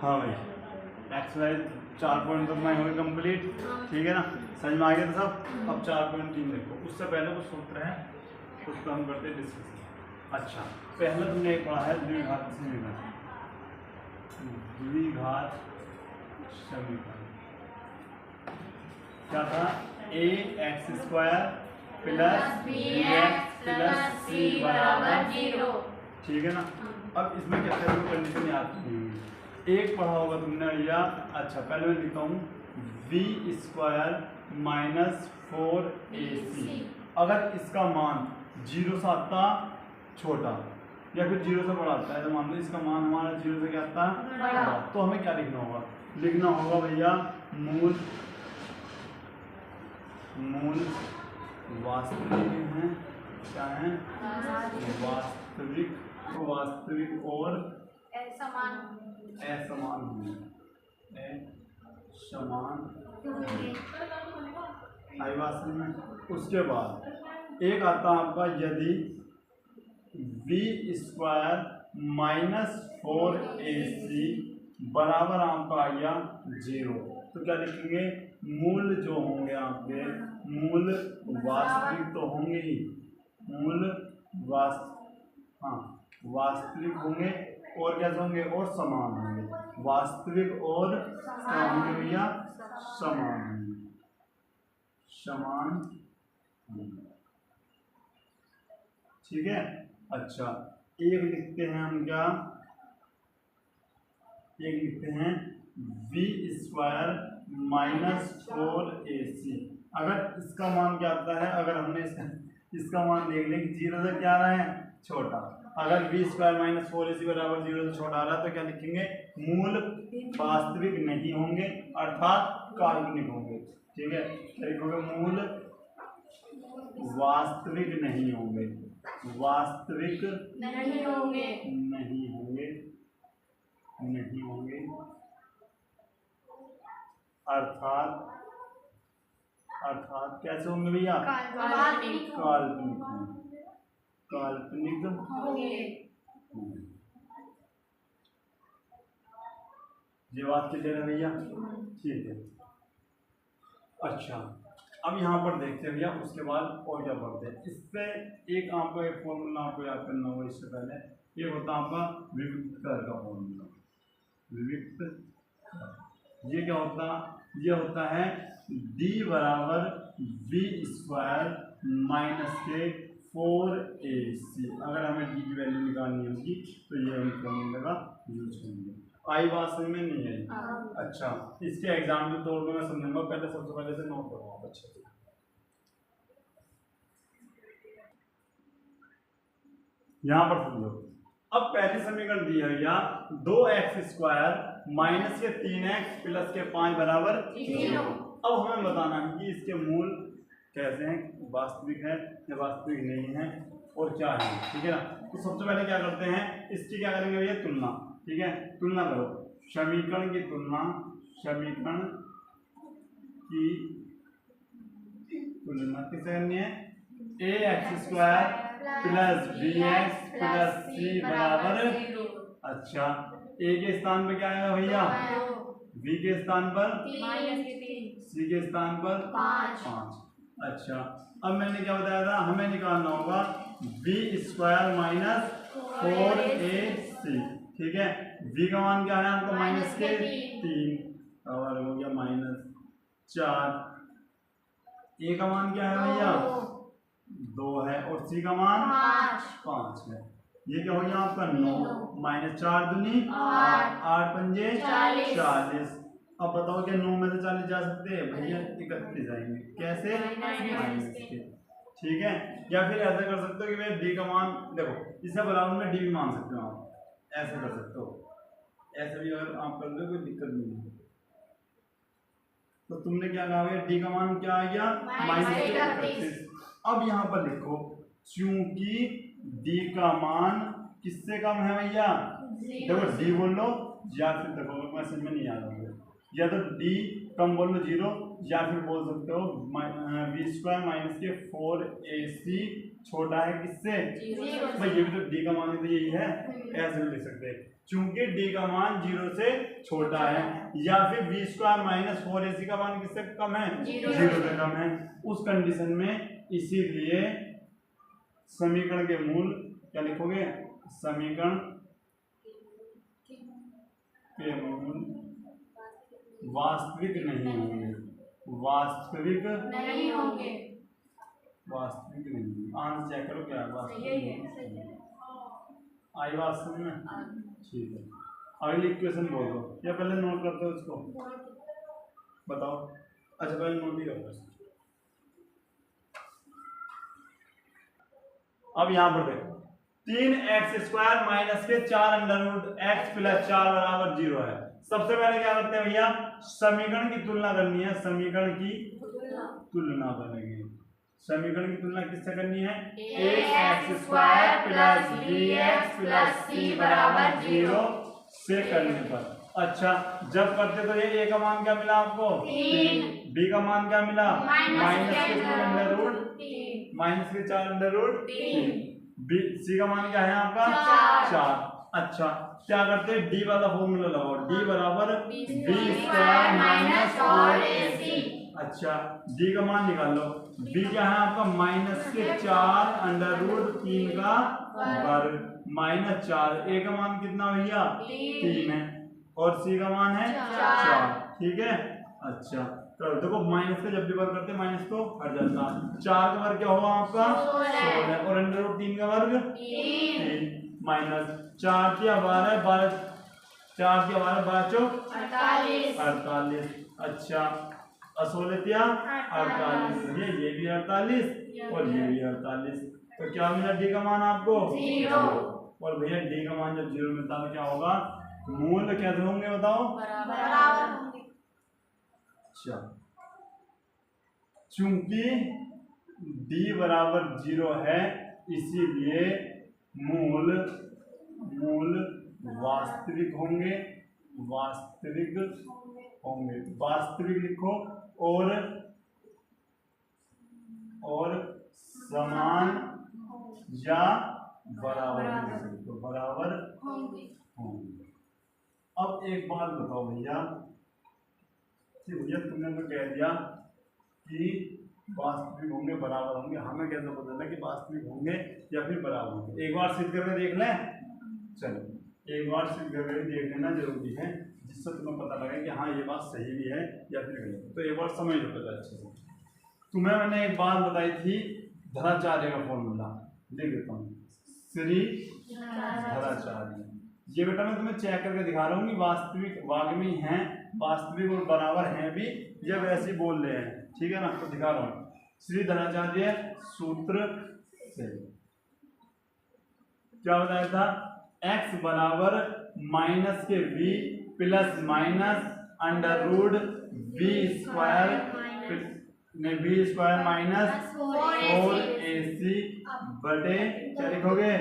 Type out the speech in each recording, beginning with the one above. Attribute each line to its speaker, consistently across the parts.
Speaker 1: हाँ भाई, एक्सरसाइज 4.2 में हो गई कंप्लीट, ठीक है ना। समझ में आ गया था सब। अब 4.3 देखो, उससे पहले कुछ सूत्र है, उसको हम करते डिस्कस। अच्छा, पहले तुमने एक पढ़ा है द्विघात समीकरण, द्विघात समीकरण क्या था? A X square plus B X plus C बराबर 0, ठीक है ना। अब इसमें क्या है, कंडीशन याद रखनी, एक पढ़ा होगा तुमने या। अच्छा, पहले मैं लिखता हूँ वी स्क्वायर माइनस 4ac। अगर इसका मान 0 से आता छोटा या फिर 0 से बड़ा आता है, तो मान लो इसका मान हमारा 0 से क्या आता है बड़ा, तो हमें क्या लिखना होगा? लिखना होगा भैया मूल वास्तविक है, क्या है? वास्तविक और असमान वास्तविक में। उसके बाद एक आता आपका यदि वी स्क्वायर माइनस 4ac बराबर आपका आ गया 0, तो क्या लिखेंगे? मूल जो होंगे आपके, मूल वास्तविक तो होंगे ही, मूल वास्तविक होंगे, और क्या होंगे? और समान होंगे। वास्तविक और क्या होंगे भैया? समान होंगे, समान होंगे, ठीक है। अच्छा, एक लिखते हैं हम क्या? एक लिखते हैं वी स्क्वायर माइनस 4ac। अगर इसका मान क्या आता है? अगर हमने इसका मान देख लें कि 0 से क्या आ रहा है छोटा, अगर वी स्क्वायर माइनस 4ac बराबर 0 से छोटा आ रहा है, तो क्या लिखेंगे? मूल वास्तविक नहीं होंगे, अर्थात काल्पनिक होंगे, ठीक है। लिखोगे मूल वास्तविक नहीं होंगे, वास्तविक नहीं होंगे, नहीं होंगे, नहीं होंगे, अर्थात कैसे होंगे भैया? काल्पनिक होंगे, काल्पनिक होंगे। ये बात क्लियर है भैया? ठीक है। अच्छा, अब यहाँ पर देखते हैं भैया, उसके बाद और क्या पढ़ते हैं। इससे एक आपको एक फॉर्मूला आपको याद करना होगा। इससे पहले ये होता है आपका विविक्त कर का फॉर्मूला। विविक्त ये क्या होता? ये होता है d बराबर वी स्क्वायर माइनस के 4ac। अगर हमें d की वैल्यू निकालनी होगी तो ये हम फॉर्मूला का यूज करेंगे। आई बात समझ में नहीं आई? अच्छा, इसके एग्जाम्पल के तौर पर मैं समझूंगा। पहले सबसे पहले से नोट करो अच्छे से। यहाँ पर समझो, अब पहली समीकरण दी है या 2x स्क्वायर माइनस के 3x प्लस के 5 बराबर 0। अब हमें बताना है कि इसके मूल कैसे हैं, वास्तविक है या वास्तविक नहीं है, और क्या है, ठीक है ना। तो सबसे पहले क्या करते हैं, इसकी क्या करेंगे भैया? तुलना, ठीक है। तुलना करो, समीकरण की तुलना, समीकरण की तुलना किससे करनी है? A X square plus B X plus C बराबर। अच्छा, ए के स्थान पर क्या आएगा भैया? बी के स्थान पर सी के स्थान पर 5। अच्छा, अब मैंने क्या बताया था? हमें निकालना होगा बी स्क्वायर माइनस 4ac, ठीक है। v का मान क्या है आपका? माइनस के 3 और हो गया -4। a का मान क्या है भैया? 2 है, और c का मान 5 है। ये क्या हो गया आपका? 9 -4 दूनी 8, 8 पंजे 40। अब बताओ क्या 9 में से 40 जा सकते हैं भैया? 31 जाएंगे। कैसे? माइनस के, ठीक है। या फिर ऐसा कर सकते हो कि भैया डी का मान देखो, इससे बराबर में डी भी मान सकते हो आप, ऐसे कर सकते हो। ऐसे भी अगर आप कर लो कोई दिक्कत नहीं है। तो तुमने क्या कहा भैया? डी का मान क्या आ गया? -31। अब यहाँ पर लिखो, क्योंकि डी का मान किससे कम है भैया? देखो डी बोल लो, या फिर देखो मैसेज में नहीं आ रहा है, या तो डी कम बोल लो 0, या फिर बोल सकते हो वी स्क्वायर माइनस के 4ac छोटा है किससे? भाई ये भी तो डी का मान तो यही है, ऐसे भी लिख सकते हैं। चूंकि डी का मान 0 से छोटा है, या फिर बी स्क्वायर माइनस 4ac का मान किससे कम है? 0 से कम है। उस कंडीशन में इसीलिए समीकरण के मूल क्या लिखोगे? समीकरण के मूल वास्तविक नहीं होंगे, वास्तविक
Speaker 2: नहीं होंगे,
Speaker 1: वास्तविक नहीं। आंसर चेक करो क्या है वास्तविक। आई बात समझ में? ठीक है, अगली इक्वेशन बोल दो या पहले नोट करते हो उसको? बताओ। अच्छा पहले नोट ही करते हो। अब यहाँ पर देखो 3x² माइनस के 4 अंडर रूट x प्लस 4 बराबर 0 है। सबसे पहले क्या करते हैं भैया? समीकरण की तुलना करनी है, समीकरण की तुलना करेंगे। समीकरण की तुलना किससे करनी है?
Speaker 2: ax² plus bx plus c बराबर 0
Speaker 1: से करने पर। अच्छा जब करते तो ये a का मान क्या मिला आपको? 3। b का मान क्या मिला? माइनस के 4 अंडर रूट 3। c का मान क्या है आपका? 4। अच्छा क्या करते हैं? d वाला फॉर्मूला लगाओ, d बराबर b² माइनस 4ac। अच्छा d का मान निकाल लो, b क्या है आपका? माइनस के 4 अंडर रूट 3 का वर्ग माइनस 4। a का मान कितना भैया? 3 है और c का मान है 4। ठीक है। अच्छा तो देखो माइनस का जब भी वर्ग करते हैं माइनस तो हट जाता है। 4 का वर्ग क्या होगा आपका? 16 और अंडर रूट 3 का वर्ग 3 माइनस 4 की 12 12 4 की 12 12 चौक 48। अच्छा 16 48, ये भी 48 और ये भी 48। तो क्या मिला डी का मान आपको? 0। और भैया डी का मान जब 0 मिलता है तो क्या होगा? मूल कैसे होंगे बताओ?
Speaker 2: बराबर होंगे।
Speaker 1: अच्छा चूंकि d बराबर 0 है इसीलिए मूल वास्तविक होंगे, वास्तविक होंगे। वास्तविक लिखो और समान या बराबर तो बराबर होंगे। अब एक बात बताओ भैया कि भैया तुमने तो कह दिया कि वास्तविक होंगे बराबर होंगे, हमें कैसे पता चला कि वास्तविक होंगे या फिर बराबर होंगे? एक बार सिद्ध करके देख लें। चलो एक बार सिद्ध करके देख लेना जरूरी है, जिससे तुम्हें पता लगे कि हाँ ये बात सही भी है या फिर गलत। तो एक बार समझ लो पता अच्छे से। तुम्हें मैंने एक बात बताई थी धनाचार्य का फॉर्मूला, देख देता हूँ। श्री धनाचार्य, ये बेटा मैं तुम्हें चेक करके दिखा रहा हूँ कि वास्तविक वाग्मी हैं, वास्तविक और बराबर हैं भी या वैसे बोल रहे हैं। ठीक है ना? तो दिखा रहा हूँ। श्री धनाचार्य सूत्र से क्या बताया था? x बराबर माइनस के v plus minus under root v² minus 4ac बटे क्या लिखोगे?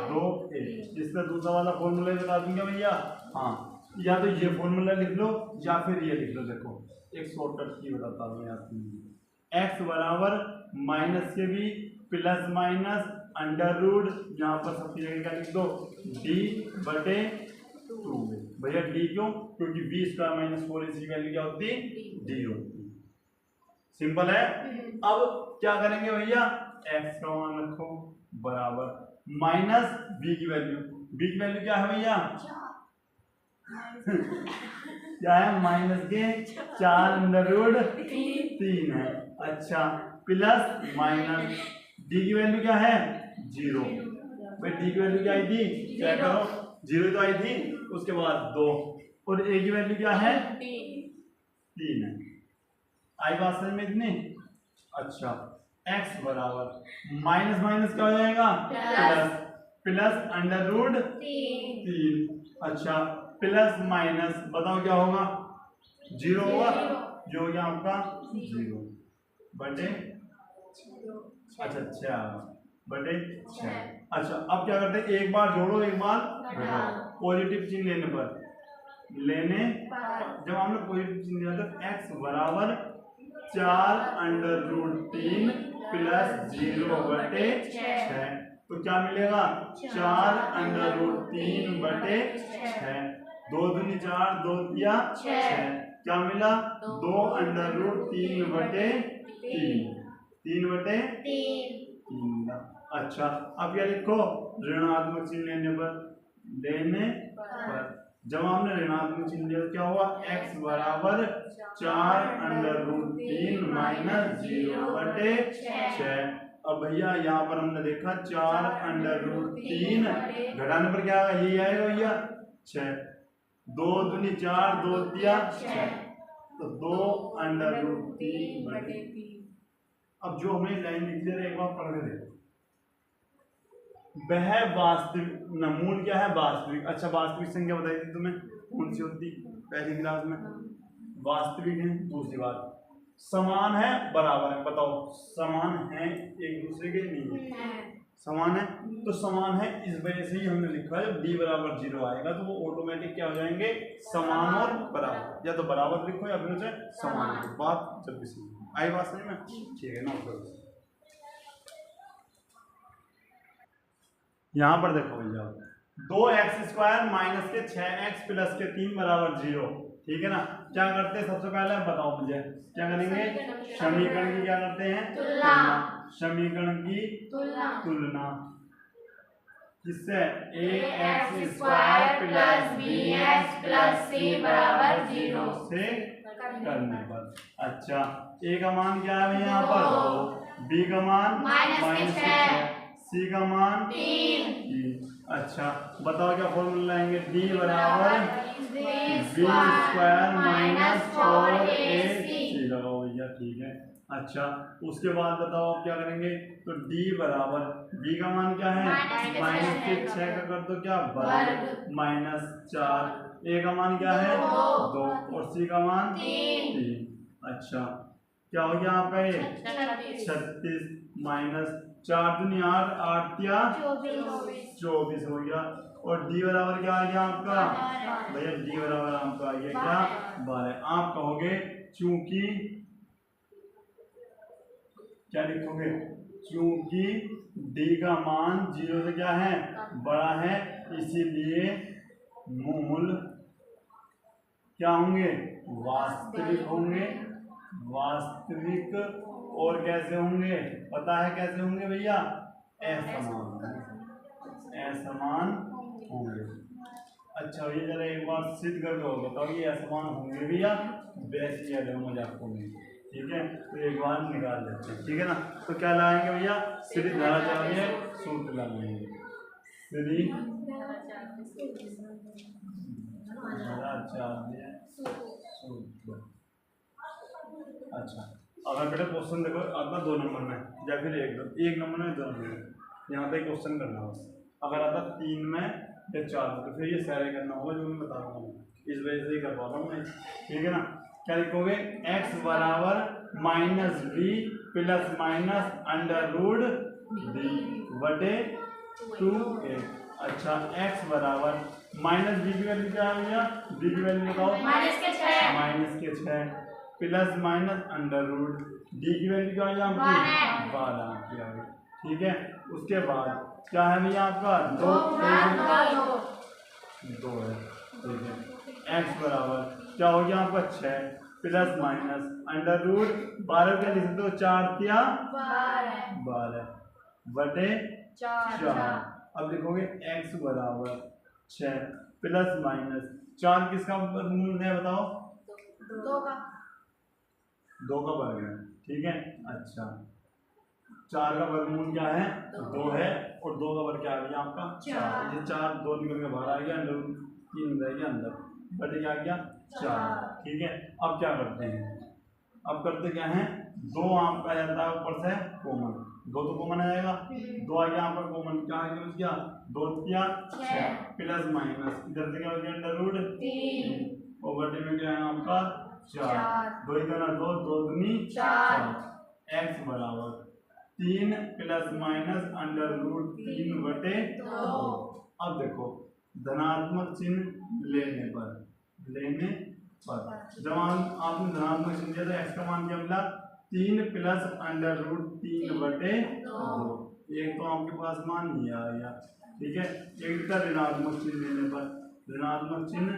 Speaker 1: 2a। इसका दूसरा वाला फॉर्मूला बता दूंगा भैया। हाँ या तो ये फॉर्मूला लिख लो या फिर ये लिख लो। देखो एक शॉर्टकट की बताता हूँ यहाँ। x बराबर माइनस के v plus minus under root, यहाँ पर सबकी जगह क्या लिख दो? d बटे 2। भैया d क्यों? क्योंकि v² माइनस 4ac की वैल्यू क्या होती है? d होती। सिंपल है। अब क्या करेंगे भैया? x का मान रखो बराबर माइनस v की वैल्यू। v की वैल्यू क्या है भैया? क्या है? माइनस के 4 अंडर रूट 3 है। अच्छा प्लस माइनस d की वैल्यू क्या है? 0। भाई d की वैल्यू क्या आई थी? चेक करो, 0 तो आई थी, उसके बाद 2 और a की वैल्यू क्या है? 3 है। आई बात समझ में इतनी? अच्छा x बराबर माइनस माइनस क्या हो जाएगा? Plus under root 3। अच्छा प्लस माइनस बताओ क्या होगा? 0 होगा, जो हो गया आपका 0 बटे अच्छा 6 बटे 6। अच्छा अब क्या करते हैं? एक बार जोड़ो एक बार घटाओ। पॉजिटिव चिन्ह लेने जब हमने पॉजिटिव चिन्ह लिया तो x बराबर 4 अंडर रूट 3 प्लस 0 बटे 6। तो क्या मिलेगा 4 अंडर रूट 3 बटे 6। 2 दूनी 4, 2 तिया 6, क्या मिला 2 अंडर रूट 3 बटे 3, 3 बटे 3। अच्छा अब क्या लिखो, ऋणात्मक चिन्ह लेने पर जब हमने ऋणात्मक चिन्ह लिया क्या हुआ, x बराबर 4 अंडर रूट 3 माइनस 0 बटे 6। अब भैया यहाँ पर हमने देखा 4 अंडर रूट 3 घटाने पर क्या आएगा, यही आएगा भैया 6। 2 दूनी 4, 2 तिया 6, तो 2 अंडर रूट 3 बटे 3। अब जो हमें लाइन लिख दे रहे एक बार पढ़ के देखो, वह वास्तविक मूल क्या है, वास्तविक। अच्छा वास्तविक संख्या बताई थी तुम्हें, कौन सी होती पहली क्लास में, वास्तविक है। दूसरी बात समान है बराबर है, बताओ समान है एक दूसरे के, नहीं है समान है, तो समान है इस वजह से ही हमने लिखा है d बराबर 0 आएगा तो वो ऑटोमेटिक क्या हो जाएंगे, समान और बराबर। या तो बराबर लिखो या फिर समान लिखो। बात जब भी आई बात समझ में, ठीक है नोट करो। यहाँ पर देखो भैया 2x² माइनस के 6x प्लस के 3 बराबर 0, ठीक है ना। क्या करते हैं सबसे पहले बताओ मुझे, क्या करेंगे, समीकरण की क्या करते हैं, तुलना। समीकरण की तुलना किससे, ax² plus bx plus c बराबर 0 से करने पर। अच्छा a का मान क्या है भैया यहाँ पर, b का मान -6, c का मान 3। अच्छा बताओ क्या फॉर्मूला लाएंगे, d बराबर b² माइनस 4ac लगाओ भैया, ठीक है। अच्छा उसके बाद बताओ आप क्या करेंगे, तो d बराबर b का मान क्या है, -6 का कर दो क्या वर्ग -4, a का मान क्या है 2 और c का मान 3। अच्छा क्या हो गया आपका ये 36 माइनस 4 दूनी 8, 8 तिया 24 हो गया। और d बराबर क्या आ गया आपका भैया, d बराबर आपका आ गया क्या 12। आप कहोगे चूंकि क्या लिखोगे, चूंकि d का मान 0 से क्या है बड़ा है, इसीलिए मूल क्या होंगे, वास्तविक होंगे। वास्तविक और कैसे होंगे, पता है कैसे होंगे भैया, असमान होंगे। अच्छा ये जरा एक बार सिद्ध कर दो, बताओ ये असमान होंगे भैया, वैसे याद होंगे आपको नहीं, ठीक है। तो एक बार निकाल लेते हैं, ठीक है ना। तो क्या लाएंगे भैया, सीधी धाराचार्य सूत्र लगाएंगे, सीधी धाराचार्य सूत्र। अच्छा अगर बेटा क्वेश्चन देखो आता 2 नंबर में या फिर 1 नंबर में 2 नंबर में, यहाँ पे क्वेश्चन करना होगा। अगर आता 3 में या 4 में तो फिर ये सारे करना होगा जो मैं बता रहा हूँ, इस वजह से ही कर पाता हूँ मैं, ठीक है ना। क्या लिखोगे, x बराबर -b plus minus under root b बटे 2a। अच्छा x बराबर -b की वैल्यू क्या है भैया, b की वैल्यू बताओ -6 plus minus under root D की वैल्यू क्या है आपकी 12 की आ गई, ठीक है। उसके बाद क्या है भैया आपका 2 है, ठीक है। x बराबर क्या हो गया आपका 6 प्लस माइनस अंडर रूट 12 क्या लिख सकते हो, 4 तिया 12 बटे 4। अब लिखोगे x बराबर 6 प्लस माइनस 4 किसका वर्गमूल है बताओ, 2 का वर्ग है, ठीक है। अच्छा 4 का वर्गमूल क्या है 2 है, और 2 का वर्ग क्या है आपका 4। ये 4 2 निकल के बाहर आ गया, अंदर 3 रह गया अंदर, बटे क्या आ गया 4, ठीक है। अब क्या करते हैं, अब करते क्या है, 2 आपका जाता है ऊपर से कॉमन, 2 तो कॉमन आ जाएगा, 2 आ गया आपका कॉमन, क्या आ गया 2 तिया 6 प्लस माइनस इधर से क्या हो गया अंडर रूट 3 और बटे में क्या है आपका 4, 2 इधर 2 2 दूनी 4। x बराबर 3 प्लस माइनस अंडर रूट 3 बटे 2। अब देखो धनात्मक चिन्ह लेने पर जब आपने धनात्मक चिन्ह दिया तो x का मान क्या मिला 3 प्लस अंडर रूट 3 बटे 2। एक तो आपके पास मान नहीं आएगा, ठीक है। एक का ऋणात्मक चिन्ह लेने पर, ऋणात्मक चिन्ह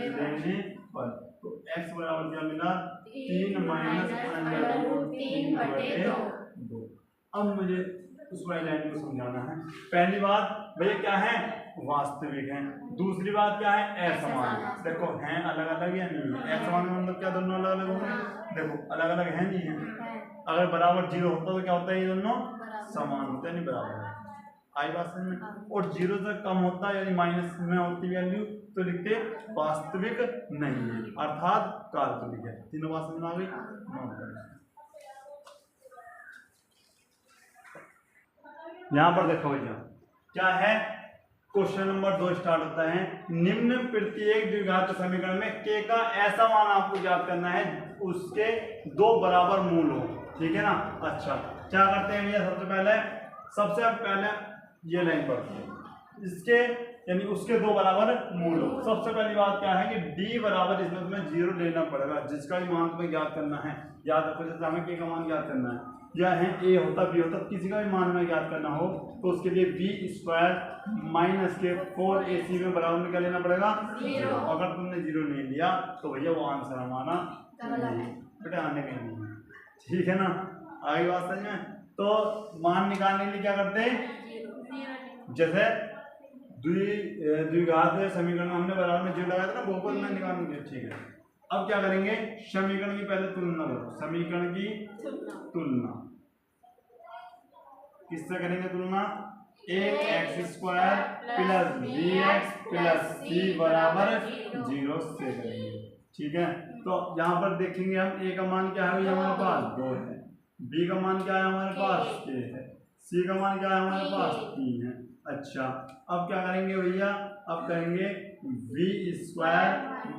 Speaker 1: लेने पर तो x बराबर क्या मिला 3 माइनस अंडर रूट 3/2। अब मुझे उस वाली लाइन को समझाना है। पहली बात भैया क्या है, वास्तविक है। दूसरी बात क्या है, असमान। देखो हैं अलग अलग या नहीं है, असमान का मतलब क्या दोनों अलग अलग होंगे, देखो अलग अलग है नहीं है। अगर बराबर 0 होता तो क्या होता है, ये दोनों समान होते हैं, नहीं बराबर है। आई बात समझ में। और 0 से कम होता है यानी माइनस में होती वैल्यू तो लिखते वास्तविक नहीं है, अर्थात काल्पनिक है। तीनों बात समझ में आ गई, नोट करें। यहाँ पर देखो भैया क्या है, क्वेश्चन नंबर 2 स्टार्ट होता है। निम्न प्रत्येक द्विघात समीकरण में k का ऐसा मान आपको ज्ञात करना है उसके 2 बराबर मूल हो, ठीक है ना। अच्छा क्या करते हैं भैया, सबसे पहले ये लाइन पढ़ते हैं, इसके यानी उसके 2 बराबर मूल हो। सबसे पहली बात क्या है कि d बराबर इसमें तुम्हें 0 लेना पड़ेगा, जिसका भी मान तुम्हें ज्ञात करना है। याद रखो जैसे हमें k का मान ज्ञात करना है, या है a होता b होता, किसी का भी मान में ज्ञात करना हो तो उसके लिए b² माइनस के 4ac में बराबर में क्या लेना पड़ेगा 0। अगर तुमने 0 नहीं लिया तो भैया वो आंसर हमारा बेटा आने का नहीं है, ठीक है ना। आगे बात समझ में। तो मान निकालने के लिए क्या करते हैं, जैसे द्विघात समीकरण में हमने बराबर में 0 लगाया था ना, बहुपद में निकालने के लिए, ठीक है। अब क्या करेंगे, समीकरण की पहले तुलना करो, समीकरण की तुलना किससे करेंगे तुलना, ax² plus bx plus c बराबर 0 से करेंगे, ठीक है। तो यहाँ पर देखेंगे हम a का मान क्या है हमारे पास 2 है, b का मान क्या है हमारे पास 6 है, c का मान क्या है हमारे पास 3 है। अच्छा अब क्या करेंगे भैया, अब करेंगे v²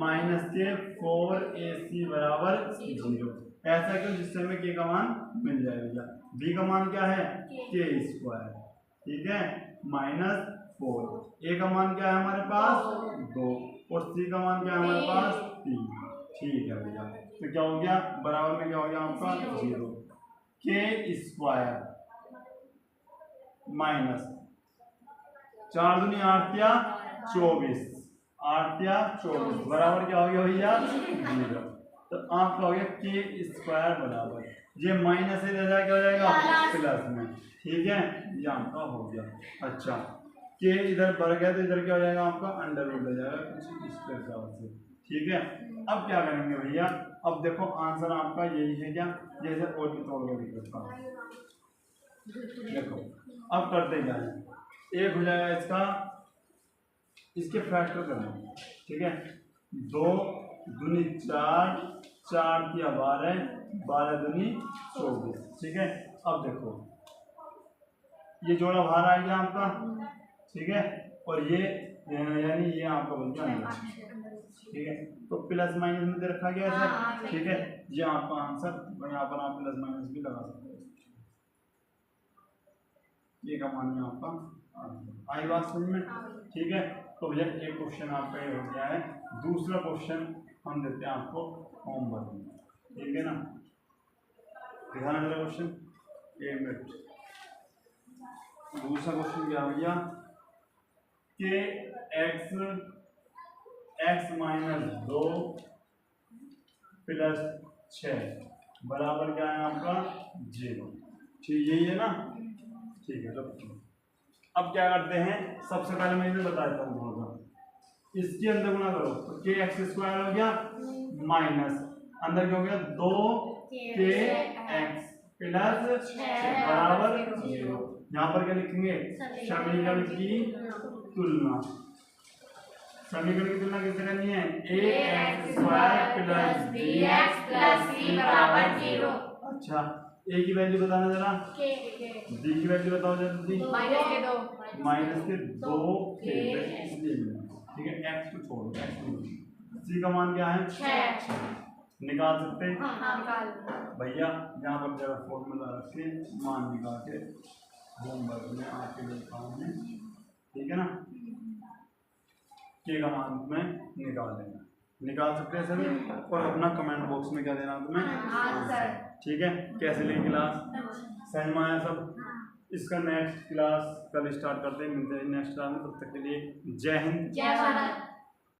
Speaker 1: माइनस के 4ac बराबर 0। ऐसा क्यों, जिससे हमें k का मान मिल जाएगा। b का मान क्या है k², ठीक है, माइनस 4। a का मान क्या है हमारे पास 2 और c का मान क्या है हमारे पास 3, ठीक है भैया। तो क्या हो गया, बराबर में क्या हो गया आपका 0, k² माइनस 4 दूनी 8 या 24, 8 या 24 बराबर क्या हो गया भैया 0। तो आपका हो गया k² बराबर, ये माइनस से क्या हो जाएगा प्लस में, ठीक है, ये आपका हो गया। अच्छा k इधर बढ़ गया तो इधर क्या हो जाएगा आपका अंडर रूट हो जाएगा कुछ इस प्रकार से, ठीक है। अब क्या करेंगे भैया, अब देखो आंसर आपका यही है क्या, जैसे और भी तोड़ कर लिखता हूं, देखो अब करते क्या है, एक हो जाएगा इसका, इसके फैक्टर करना, ठीक है। 2 दूनी 4, 4 किया 12, 12 दूनी 24, ठीक है। अब देखो ये जोड़ा बाहर आ गया आपका, ठीक है, और ये यानी ये आपका बन गया अंदर, ठीक है। तो प्लस माइनस में दे रखा गया है, ठीक है, ये आपका आंसर, यहाँ पर आप प्लस माइनस भी लगा सकते हो, ये का मान आपका आई बात समझ में, ठीक है। तो भैया एक क्वेश्चन आपका ये हो गया है। दूसरा क्वेश्चन हम देते हैं आपको होमवर्क में, ठीक है ना। दिखाना जरा क्वेश्चन, 1 मिनट। दूसरा क्वेश्चन क्या भैया, के x माइनस 2 प्लस 6 बराबर क्या है आपका 0, ठीक यही है ना, ठीक है। तो अब क्या करते हैं, सबसे पहले मैं इन्हें बता देता हूँ थोड़ा सा, इसके अंदर गुना करो तो kx² हो गया माइनस अंदर क्या हो गया 2kx प्लस 6 बराबर 0। यहाँ पर क्या लिखेंगे, समीकरण की तुलना, समीकरण की तुलना किससे करनी है, ax² plus bx plus c बराबर 0। अच्छा a की वैल्यू बताना जरा, b की वैल्यू बताओ जल्दी, माइनस के 2k, ठीक है। x को छोड़ो, x को, c का मान क्या है 6, निकाल सकते हैं भैया। यहाँ पर जरा फॉर्मूला रख के मान निकाल के होमवर्क में आपके लिए काम है, ठीक है ना। k का मान तुम्हें निकाल देना, निकाल सकते हैं सभी, और अपना कमेंट बॉक्स में क्या देना तुम्हें आंसर, ठीक है। कैसे लेंगे क्लास, समझ में आया सब, इसका नेक्स्ट क्लास कल स्टार्ट करते हैं, मिलते हैं नेक्स्ट क्लास में। तब तक के लिए जय हिंद
Speaker 2: जय भारत।